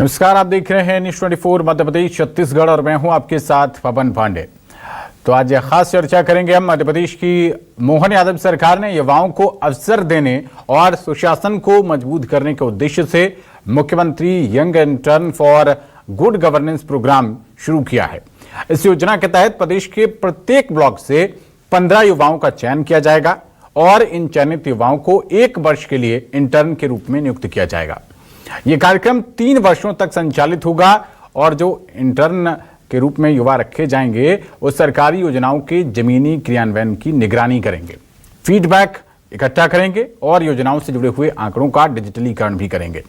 नमस्कार, आप देख रहे हैं न्यूज़ 24 मध्य प्रदेश छत्तीसगढ़ और मैं हूं आपके साथ पवन पांडे। तो आज खास चर्चा करेंगे हम मध्य प्रदेश की मोहन यादव सरकार ने युवाओं को अवसर देने और सुशासन को मजबूत करने के उद्देश्य से मुख्यमंत्री young intern for good governance programme शुरू किया है। इस योजना के तहत प्रदेश के प्रत्येक ब्लॉक से 15 युवाओं का चयन किया जाएगा और इन चयनित युवाओं को 1 वर्ष के लिए इंटर्न के रूप में नियुक्त किया जाएगा। यह कार्यक्रम 3 वर्षों तक संचालित होगा और जो इंटर्न के रूप में युवा रखे जाएंगे वो सरकारी योजनाओं के जमीनी क्रियान्वयन की निगरानी करेंगे, फीडबैक इकट्ठा करेंगे और योजनाओं से जुड़े हुए आंकड़ों का डिजिटलीकरण भी करेंगे।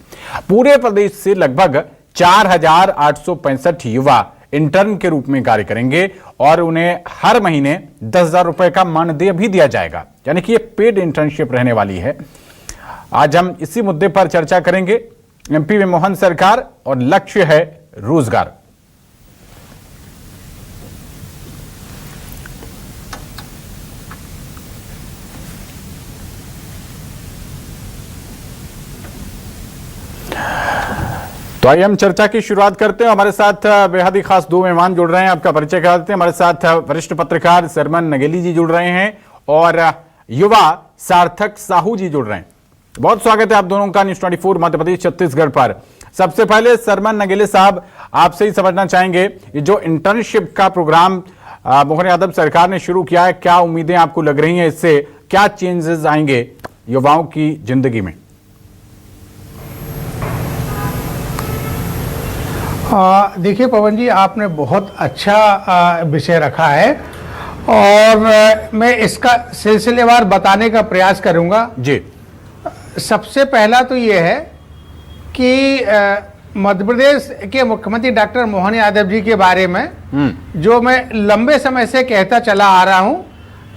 पूरे प्रदेश से लगभग 4,865 युवा इंटर्न के रूप में कार्य करेंगे और उन्हें हर महीने 10,000 रुपए का मानदेय भी दिया जाएगा, यानी कि ये पेड इंटर्नशिप रहने वाली है। आज हम इसी मुद्दे पर चर्चा करेंगे। एमपी में मोहन सरकार और लक्ष्य है रोजगार। तो आइए हम चर्चा की शुरुआत करते हैं। हमारे साथ बेहद ही खास 2 मेहमान जुड़ रहे हैं, आपका परिचय करा देते हैं। हमारे साथ वरिष्ठ पत्रकार सरमन नगेली जी जुड़ रहे हैं और युवा सार्थक साहू जी जुड़ रहे हैं। बहुत स्वागत है आप दोनों का न्यूज़ 24 मध्य प्रदेश छत्तीसगढ़ पर। सबसे पहले सरमन नगेली साहब, आपसे ही समझना चाहेंगे, ये जो इंटर्नशिप का प्रोग्राम मोहन यादव सरकार ने शुरू किया है, क्या उम्मीदें आपको लग रही हैं, इससे क्या चेंजेस आएंगे युवाओं की जिंदगी में? देखिए पवन जी, आपने बहुत अच्छा विषय रखा है और मैं इसका सिलसिलेवार बताने का प्रयास करूंगा जी। सबसे पहला तो ये है कि मध्य प्रदेश के मुख्यमंत्री डॉक्टर मोहन यादव जी के बारे में जो मैं लंबे समय से कहता चला आ रहा हूं,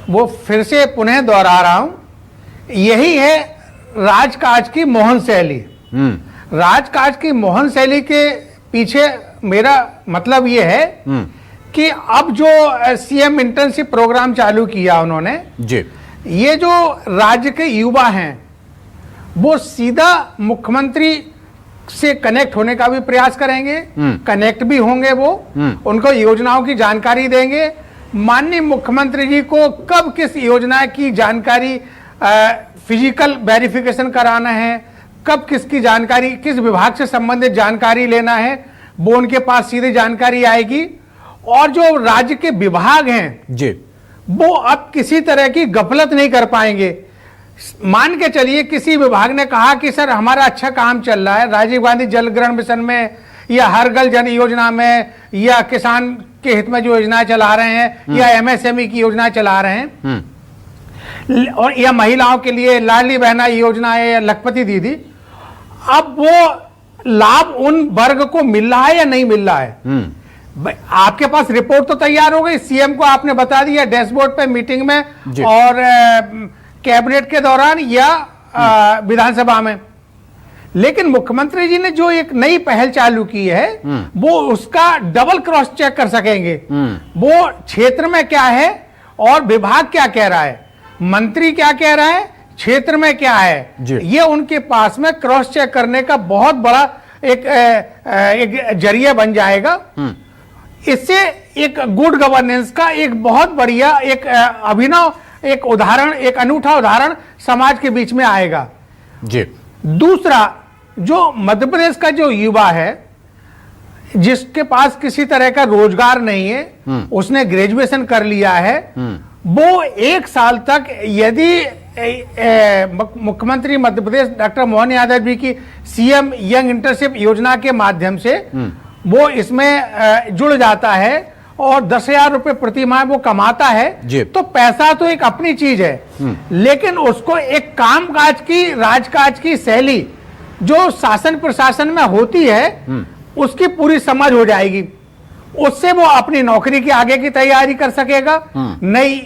वो फिर से पुनः दोहरा रहा हूं। यही है राजकाज की मोहन शैली। राजकाज की मोहन शैली के पीछे मेरा मतलब ये है कि अब जो सीएम इंटर्नशिप प्रोग्राम चालू किया उन्होंने जी, ये जो राज्य के युवा हैं वो सीधा मुख्यमंत्री से कनेक्ट होने का भी प्रयास करेंगे, कनेक्ट भी होंगे, वो उनको योजनाओं की जानकारी देंगे। माननीय मुख्यमंत्री जी को कब किस योजना की जानकारी फिजिकल वेरिफिकेशन कराना है, कब किसकी जानकारी, किस विभाग से संबंधित जानकारी लेना है, वो उनके पास सीधे जानकारी आएगी। और जो राज्य के विभाग हैं जी, वो अब किसी तरह की गफलत नहीं कर पाएंगे। मान के चलिए किसी विभाग ने कहा कि सर हमारा अच्छा काम चल रहा है, राजीव गांधी जल ग्रहण मिशन में या हर घर जन योजना में या किसान के हित में जो योजनाएं चला रहे हैं या एमएसएमई की योजना चला रहे हैं और या महिलाओं के लिए लाडली बहना योजना है या लखपति दीदी, अब वो लाभ उन वर्ग को मिल रहा है या नहीं मिल रहा है? आपके पास रिपोर्ट तो तैयार हो गई, सीएम को आपने बता दिया डैशबोर्ड पे मीटिंग में और कैबिनेट के दौरान या विधानसभा में, लेकिन मुख्यमंत्री जी ने जो एक नई पहल चालू की है वो उसका डबल क्रॉस चेक कर सकेंगे। वो क्षेत्र में क्या है और विभाग क्या कह रहा है, मंत्री क्या कह रहा है, क्षेत्र में क्या है, ये उनके पास में क्रॉस चेक करने का बहुत बड़ा एक जरिया बन जाएगा। इससे एक गुड गवर्नेंस का एक बहुत बढ़िया एक अभिनव एक उदाहरण, एक अनूठा उदाहरण समाज के बीच में आएगा जी। दूसरा, जो मध्य प्रदेश का जो युवा है जिसके पास किसी तरह का रोजगार नहीं है, उसने ग्रेजुएशन कर लिया है, वो 1 साल तक यदि मुख्यमंत्री मध्य प्रदेश डॉक्टर मोहन यादव जी की सीएम यंग इंटर्नशिप योजना के माध्यम से वो इसमें जुड़ जाता है और 10,000 रुपए प्रति माह वो कमाता है, तो पैसा तो एक अपनी चीज है, लेकिन उसको एक कामकाज की, राजकाज की शैली जो शासन प्रशासन में होती है उसकी पूरी समझ हो जाएगी। उससे वो अपनी नौकरी की आगे की तैयारी कर सकेगा, नई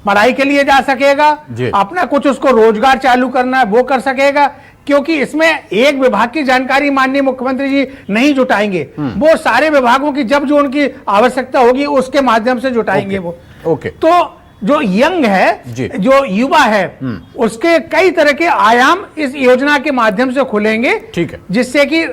पढ़ाई के लिए जा सकेगा, अपना कुछ उसको रोजगार चालू करना है वो कर सकेगा, क्योंकि इसमें एक विभाग की जानकारी माननीय मुख्यमंत्री जी नहीं जुटाएंगे, वो सारे विभागों की जब जो उनकी आवश्यकता होगी उसके माध्यम से जुटाएंगे वो। तो जो यंग है, जो युवा है, उसके कई तरह के आयाम इस योजना के माध्यम से खुलेंगे, ठीक है, जिससे कि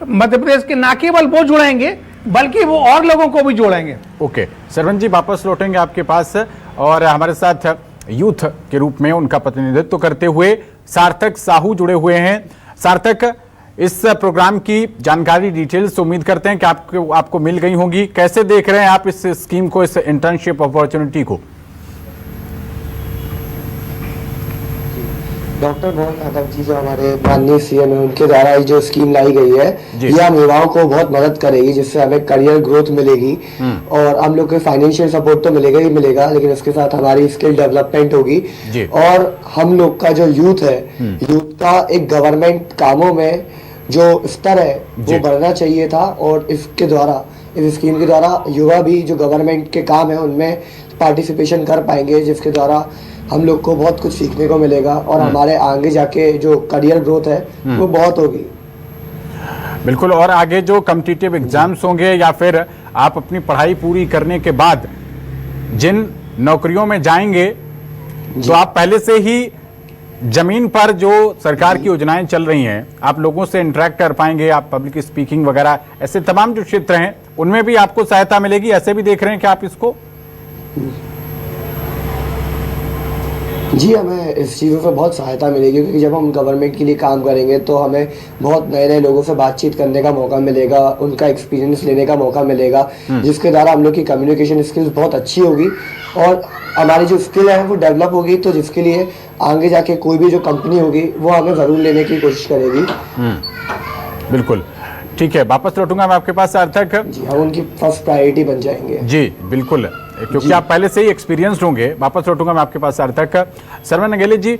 मध्य प्रदेश के ना केवल वो जुड़ेंगे बल्कि वो और लोगों को भी जोड़ेंगे। ओके सरवण जी, वापस लौटेंगे आपके पास और हमारे साथ यूथ के रूप में उनका प्रतिनिधित्व करते हुए सार्थक साहू जुड़े हुए हैं। सार्थक, इस प्रोग्राम की जानकारी डिटेल्स उम्मीद करते हैं कि आपको मिल गई होंगी। कैसे देख रहे हैं आप इस स्कीम को, इस इंटर्नशिप अपॉर्चुनिटी को? डॉक्टर मोहन यादव जी जो हमारे माननीय सीएम है, उनके द्वारा ये जो स्कीम लाई गई है ये हम युवाओं को बहुत मदद करेगी, जिससे हमें करियर ग्रोथ मिलेगी और हम लोग को फाइनेंशियल सपोर्ट तो मिलेगा ही मिलेगा, लेकिन उसके साथ हमारी स्किल डेवलपमेंट होगी और हम लोग का जो यूथ है, यूथ का एक गवर्नमेंट कामों में जो स्तर है वो बढ़ना चाहिए था और इसके द्वारा, इस स्कीम के द्वारा युवा भी जो गवर्नमेंट के काम है उनमें पार्टिसिपेशन कर पाएंगे, जिसके द्वारा हम लोग को बहुत कुछ सीखने को मिलेगा और हमारे आगे जाके जो करियर ग्रोथ है वो बहुत होगी। बिल्कुल। और आगे जो कॉम्पिटिटिव एग्जाम्स होंगे या फिर आप अपनी पढ़ाई पूरी करने के बाद जिन नौकरियों में जाएंगे तो आप पहले से ही जमीन पर जो सरकार की योजनाएं चल रही हैं आप लोगों से इंटरेक्ट कर पाएंगे, आप पब्लिक स्पीकिंग वगैरह ऐसे तमाम जो क्षेत्र हैं उनमें भी आपको सहायता मिलेगी। ऐसे भी देख रहे हैं कि आप इसको? जी, हमें इस चीज़ों से बहुत सहायता मिलेगी क्योंकि जब हम गवर्नमेंट के लिए काम करेंगे तो हमें बहुत नए नए लोगों से बातचीत करने का मौका मिलेगा, उनका एक्सपीरियंस लेने का मौका मिलेगा, जिसके द्वारा हम लोग की कम्युनिकेशन स्किल्स बहुत अच्छी होगी और हमारी जो स्किल है वो डेवलप होगी, तो जिसके लिए आगे जाके कोई भी जो कंपनी होगी वो हमें ज़रूर लेने की कोशिश करेगी। बिल्कुल ठीक है, वापस लौटूंगा मैं आपके पास सार्थक जी। हम उनकी फर्स्ट प्रायोरिटी बन जाएंगे। जी बिल्कुल, क्योंकि आप पहले से ही एक्सपीरियंस्ड होंगे। वापस लौटूंगा मैं आपके पास सार्थक। सरवण नंगेले जी,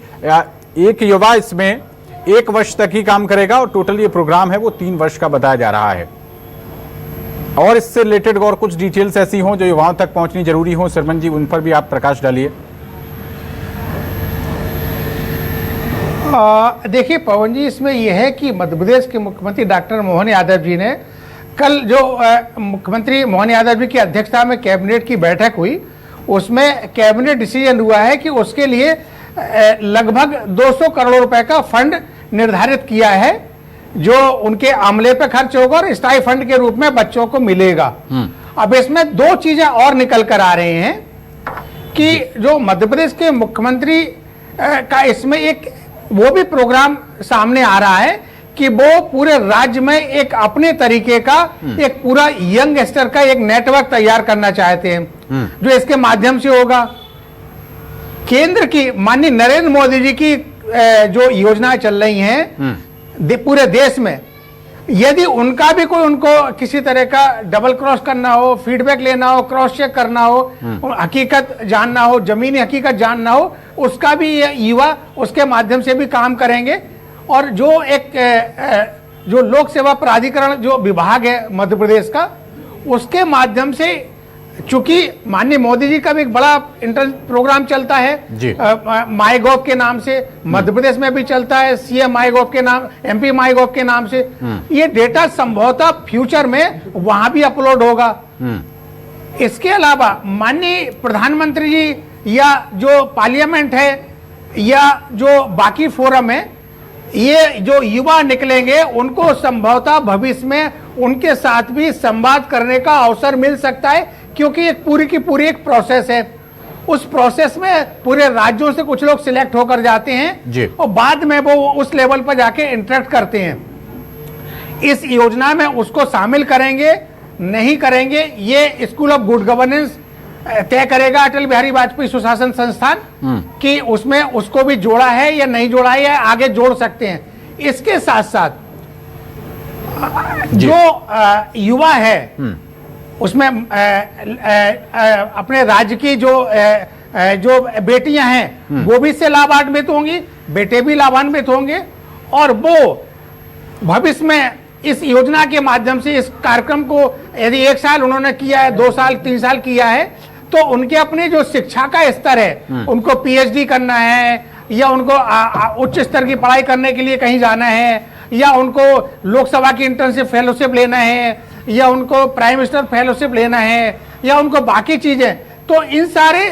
एक युवा इसमें 1 वर्ष तक ही काम करेगा और टोटल ये प्रोग्राम है वो 3 वर्ष का बताया जा रहा है, और इससे रिलेटेड और कुछ डिटेल्स ऐसी हों जो युवाओं तक पहुंचनी जरूरी हो, सरवण जी उन पर भी आप प्रकाश डालिए। देखिए पवन जी, इसमें यह है कि मध्य प्रदेश के मुख्यमंत्री डॉक्टर मोहन यादव जी ने कल जो मुख्यमंत्री मोहन यादव जी की अध्यक्षता में कैबिनेट की बैठक हुई, उसमें कैबिनेट डिसीजन हुआ है कि उसके लिए लगभग 200 करोड़ रुपए का फंड निर्धारित किया है जो उनके अमले पे खर्च होगा और स्थायी फंड के रूप में बच्चों को मिलेगा। अब इसमें 2 चीजें और निकल कर आ रहे हैं कि जो मध्य प्रदेश के मुख्यमंत्री का इसमें एक वो भी प्रोग्राम सामने आ रहा है कि वो पूरे राज्य में एक अपने तरीके का एक पूरा यंगस्टर का एक नेटवर्क तैयार करना चाहते हैं, जो इसके माध्यम से होगा। केंद्र की माननीय नरेंद्र मोदी जी की जो योजनाएं चल रही हैं पूरे देश में, यदि उनका भी कोई उनको किसी तरह का डबल क्रॉस करना हो, फीडबैक लेना हो, क्रॉस चेक करना हो, हकीकत जानना हो, जमीनी हकीकत जानना हो, उसका भी ये युवा उसके माध्यम से भी काम करेंगे। और जो एक जो लोक सेवा प्राधिकरण जो विभाग है मध्य प्रदेश का, उसके माध्यम से, चूंकि माननीय मोदी जी का भी एक बड़ा इंटर प्रोग्राम चलता है माई गॉव के नाम से, मध्य प्रदेश में भी चलता है सीएम माई गॉव के नाम, एमपी माई गॉव के नाम से, ये डेटा संभवतः फ्यूचर में वहां भी अपलोड होगा। इसके अलावा माननीय प्रधानमंत्री जी या जो पार्लियामेंट है या जो बाकी फोरम है, ये जो युवा निकलेंगे उनको संभवतः भविष्य में उनके साथ भी संवाद करने का अवसर मिल सकता है, क्योंकि एक पूरी की पूरी एक प्रोसेस है। उस प्रोसेस में पूरे राज्यों से कुछ लोग सिलेक्ट होकर जाते हैं और बाद में वो उस लेवल पर जाके इंटरेक्ट करते हैं। इस योजना में उसको शामिल करेंगे नहीं करेंगे ये स्कूल ऑफ गुड गवर्नेंस तय करेगा, अटल बिहारी वाजपेयी सुशासन संस्थान, कि उसमें उसको भी जोड़ा है या नहीं जोड़ा है या आगे जोड़ सकते हैं। इसके साथ साथ जो युवा है उसमें अपने राज्य की जो बेटियां हैं वो भी इससे लाभान्वित होंगी, बेटे भी लाभान्वित होंगे, और वो भविष्य में इस योजना के माध्यम से इस कार्यक्रम को यदि 1 साल उन्होंने किया है, 2 साल 3 साल किया है, तो उनके अपने जो शिक्षा का स्तर है, उनको पीएचडी करना है या उनको उच्च स्तर की पढ़ाई करने के लिए कहीं जाना है, या उनको लोकसभा की इंटर्नशिप फेलोशिप लेना है, या उनको प्राइम मिनिस्टर फेलोशिप लेना है, या उनको बाकी चीजें, तो इन सारे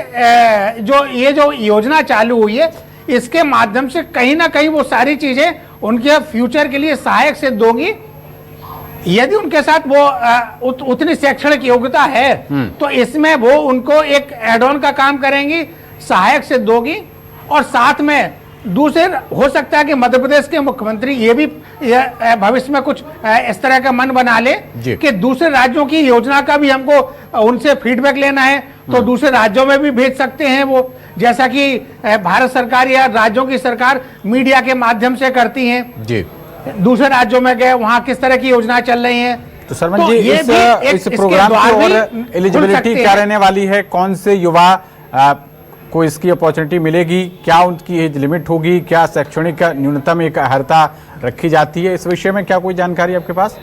ये जो योजना चालू हुई है इसके माध्यम से कहीं ना कहीं वो सारी चीजें उनके फ्यूचर के लिए सहायक सिद्ध होंगी यदि उनके साथ वो उतनी शैक्षणिक योग्यता है तो इसमें वो उनको एक एड ऑन का काम करेंगी, सहायक सिद्ध होगी। और साथ में दूसरे हो सकता है कि मध्य प्रदेश के मुख्यमंत्री ये भी भविष्य में कुछ इस तरह का मन बना ले कि दूसरे राज्यों की योजना का भी हमको उनसे फीडबैक लेना है, तो दूसरे राज्यों में भी भेज सकते हैं वो, जैसा कि भारत सरकार या राज्यों की सरकार मीडिया के माध्यम से करती हैं जी। दूसरे राज्यों में गए, वहां किस तरह की योजना चल रही है। तो शर्मा जी, इस प्रोग्राम की और एलिजिबिलिटी क्या रहने वाली है? कौन से युवा को इसकी अपॉर्चुनिटी मिलेगी? क्या उनकी एज लिमिट होगी? क्या शैक्षणिक न्यूनतम एक अर्हता रखी जाती है? इस विषय में क्या कोई जानकारी आपके पास?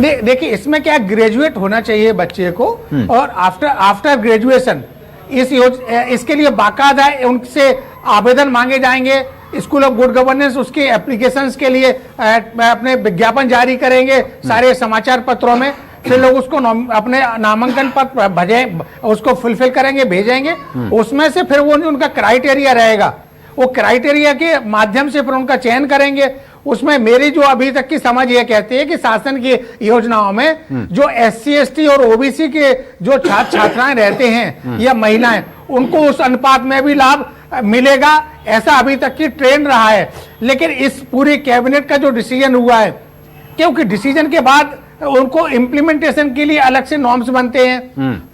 देखिए, इसमें क्या ग्रेजुएट होना चाहिए बच्चे को, और आफ्टर ग्रेजुएशन इसके लिए बाकायदा उनसे आवेदन मांगे जाएंगे। स्कूल ऑफ गुड गवर्नेंस उसके एप्लीकेशंस के लिए अपने विज्ञापन जारी करेंगे सारे समाचार पत्रों में, फिर लोग उसको अपने नामांकन पत्र भेजें, उसको फुलफिल करेंगे, भेजेंगे। उसमें से फिर वो उनका क्राइटेरिया रहेगा, वो क्राइटेरिया के माध्यम से फिर उनका चयन करेंगे। उसमें मेरी जो अभी तक की समझ ये कहती है कि शासन की योजनाओं में जो SC ST और OBC के जो छात्र छात्राएं रहते हैं या महिलाएं, उनको उस अनुपात में भी लाभ मिलेगा, ऐसा अभी तक की ट्रेंड रहा है। लेकिन इस पूरी कैबिनेट का जो डिसीजन हुआ है, क्योंकि डिसीजन के बाद उनको इम्प्लीमेंटेशन के लिए अलग से नॉर्म्स बनते हैं,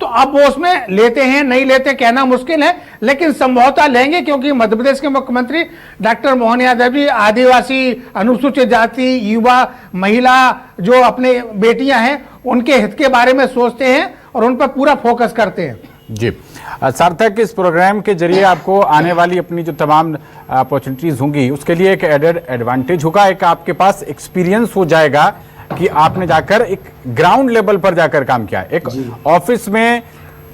तो अब वो उसमें लेते हैं नहीं लेते कहना मुश्किल है, लेकिन संभवतः लेंगे, क्योंकि मध्य प्रदेश के मुख्यमंत्री डॉक्टर मोहन यादव जी आदिवासी, अनुसूचित जाति, युवा, महिला जो अपने बेटियां हैं उनके हित के बारे में सोचते हैं और उन पर पूरा फोकस करते हैं जी। सार्थक, इस प्रोग्राम के जरिए आपको आने वाली अपनी जो तमाम अपॉर्चुनिटीज होंगी उसके लिए एक एडेड एडवांटेज होगा, एक आपके पास एक्सपीरियंस हो जाएगा कि आपने जाकर एक ग्राउंड लेवल पर जाकर काम किया। एक ऑफिस में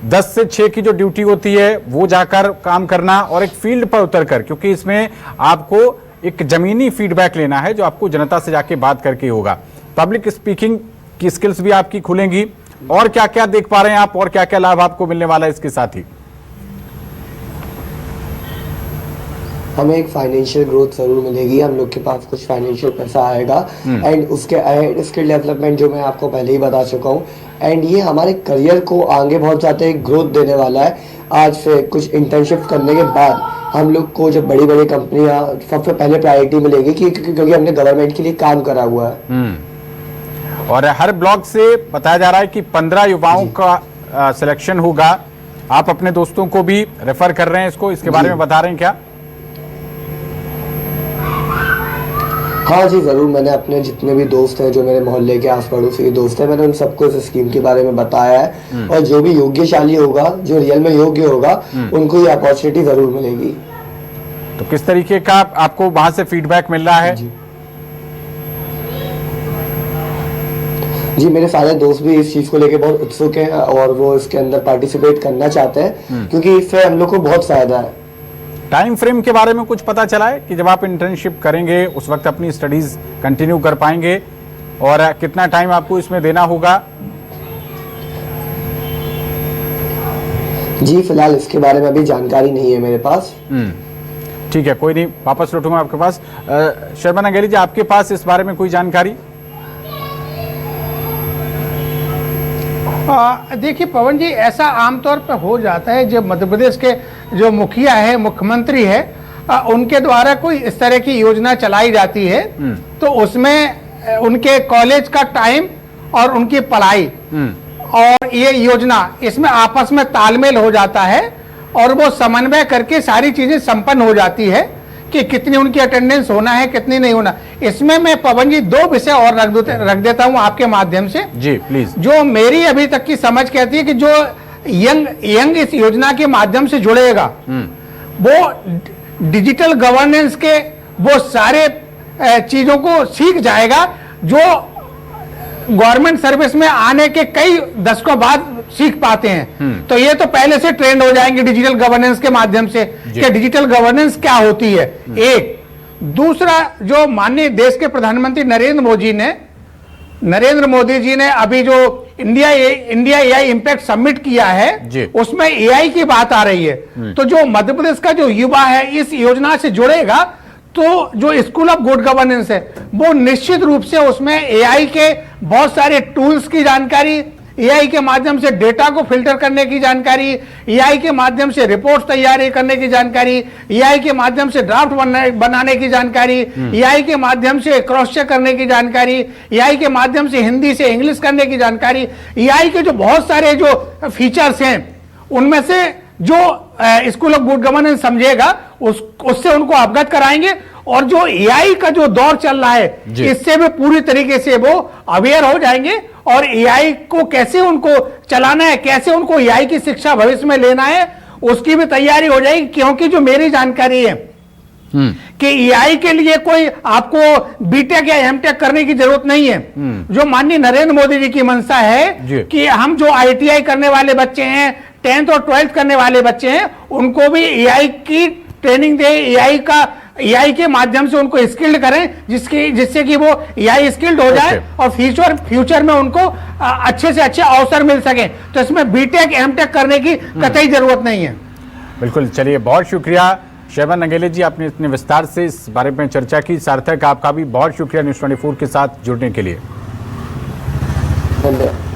10 से 6 की जो ड्यूटी होती है वो जाकर काम करना, और एक फील्ड पर उतरकर, क्योंकि इसमें आपको एक जमीनी फीडबैक लेना है जो आपको जनता से जाके बात करके होगा। पब्लिक स्पीकिंग की स्किल्स भी आपकी खुलेंगी। और क्या क्या देख पा रहे हैं आप, और क्या क्या लाभ आपको मिलने वाला है इसके साथ ही? हमें एक फाइनेंशियल ग्रोथ जरूर मिलेगी, हम लोग के पास कुछ फाइनेंशियल पैसा आएगा, एंड उसके अहेड स्किल डेवलपमेंट जो मैं आपको पहले ही बता चुका हूँ, एंड ये हमारे करियर को आगे बहुत ज़्यादा एक ग्रोथ देने वाला है। आज से कुछ इंटर्नशिप करने के बाद हम लोग को जब बड़ी बड़ी कंपनियां सबसे पहले प्रायोरिटी मिलेगी, क्योंकि हमने गवर्नमेंट के लिए काम करा हुआ है। और हर ब्लॉक से बताया जा रहा है कि 15 युवाओं का सिलेक्शन होगा। आप अपने दोस्तों को भी रेफर कर रहे हैं इसको, इसके बारे में बता रहे हैं क्या? हाँ जी जरूर, मैंने अपने जितने भी दोस्त हैं जो मेरे मोहल्ले के आस पड़ोस के दोस्त हैं, मैंने उन सबको इस स्कीम के बारे में बताया है, और जो भी योग्यशाली होगा, जो रियल में योग्य होगा, उनको ये अपॉर्चुनिटी जरूर मिलेगी। तो किस तरीके का आपको वहां से फीडबैक मिल रहा है? जी मेरे सारे दोस्त भी इस चीज को लेके बहुत उत्सुक हैं और वो इसके अंदर पार्टिसिपेट करना चाहते हैं, क्योंकि इससे हम लोग को बहुत फायदा है। टाइम फ्रेम के बारे में कुछ पता चला है कि जब आप इंटर्नशिप करेंगे उस वक्त अपनी स्टडीज कंटिन्यू कर पाएंगे, और कितना टाइम आपको इसमें देना होगा? जी फिलहाल इसके बारे में अभी जानकारी नहीं है मेरे पास। ठीक है, कोई नहीं, वापस लौटूंगा आपके पास। शर्मा नंगेली जी, आपके पास इस बारे में कोई जानकारी? देखिए पवन जी, ऐसा आमतौर पर हो जाता है जब मध्य प्रदेश के जो मुखिया है, मुख्यमंत्री है, उनके द्वारा कोई इस तरह की योजना चलाई जाती है, तो उसमें उनके कॉलेज का टाइम और उनकी पढ़ाई और ये योजना, इसमें आपस में तालमेल हो जाता है और वो समन्वय करके सारी चीजें संपन्न हो जाती है कि कितनी उनकी अटेंडेंस होना है, कितनी नहीं होना। इसमें मैं पवन जी 2 विषय और रख देता हूं आपके माध्यम से जी प्लीज। जो मेरी अभी तक की समझ कहती है कि जो यंग इस योजना के माध्यम से जुड़ेगा वो डिजिटल गवर्नेंस के वो सारे चीजों को सीख जाएगा जो गवर्नमेंट सर्विस में आने के कई दशकों बाद सीख पाते हैं। तो ये तो पहले से ट्रेंड हो जाएंगे डिजिटल गवर्नेंस के माध्यम से कि डिजिटल गवर्नेंस क्या होती है। एक दूसरा, जो माननीय देश के प्रधानमंत्री नरेंद्र मोदी जी ने अभी जो इंडिया एआई इंपैक्ट समिट किया है, उसमें एआई की बात आ रही है। तो जो मध्य प्रदेश का जो युवा है इस योजना से जुड़ेगा तो जो स्कूल ऑफ गुड गवर्नेंस है वो निश्चित रूप से उसमें एआई के बहुत सारे टूल्स की जानकारी, एआई के माध्यम से डेटा को फिल्टर करने की जानकारी, एआई के माध्यम से रिपोर्ट तैयार करने की जानकारी, एआई के माध्यम से ड्राफ्ट बनाने की जानकारी, एआई के माध्यम से क्रॉस चेक करने की जानकारी, एआई के माध्यम से हिंदी से इंग्लिश करने की जानकारी, एआई के जो बहुत सारे जो फीचर्स हैं उनमें से जो स्कूल ऑफ गुड गवर्नेंस समझेगा उससे उनको अवगत कराएंगे। और जो एआई का जो दौर चल रहा है इससे भी पूरी तरीके से वो अवेयर हो जाएंगे और एआई को कैसे उनको चलाना है, कैसे उनको एआई की शिक्षा भविष्य में लेना है उसकी भी तैयारी हो जाएगी। क्योंकि जो मेरी जानकारी है कि एआई के लिए कोई आपको बीटेक या एमटेक करने की जरूरत नहीं है। जो माननीय नरेंद्र मोदी जी की मंशा है कि हम जो आईटीआई करने वाले बच्चे हैं, 10th और 12th करने वाले बच्चे हैं, उनको भी एआई की ट्रेनिंग दे, एआई के माध्यम से उनको स्किल्ड करें जिससे कि वो एआई स्किल्ड हो जाए और फ्यूचर में उनको अच्छे से अच्छे अवसर मिल सके। तो इसमें बीटेक एमटेक करने की कतई जरूरत नहीं है। बिल्कुल, चलिए बहुत शुक्रिया शैवान नंगेले जी, आपने इतने विस्तार से इस बारे में चर्चा की। सार्थक, आपका भी बहुत शुक्रिया न्यूज़ 24 के साथ जुड़ने के लिए। धन्यवाद।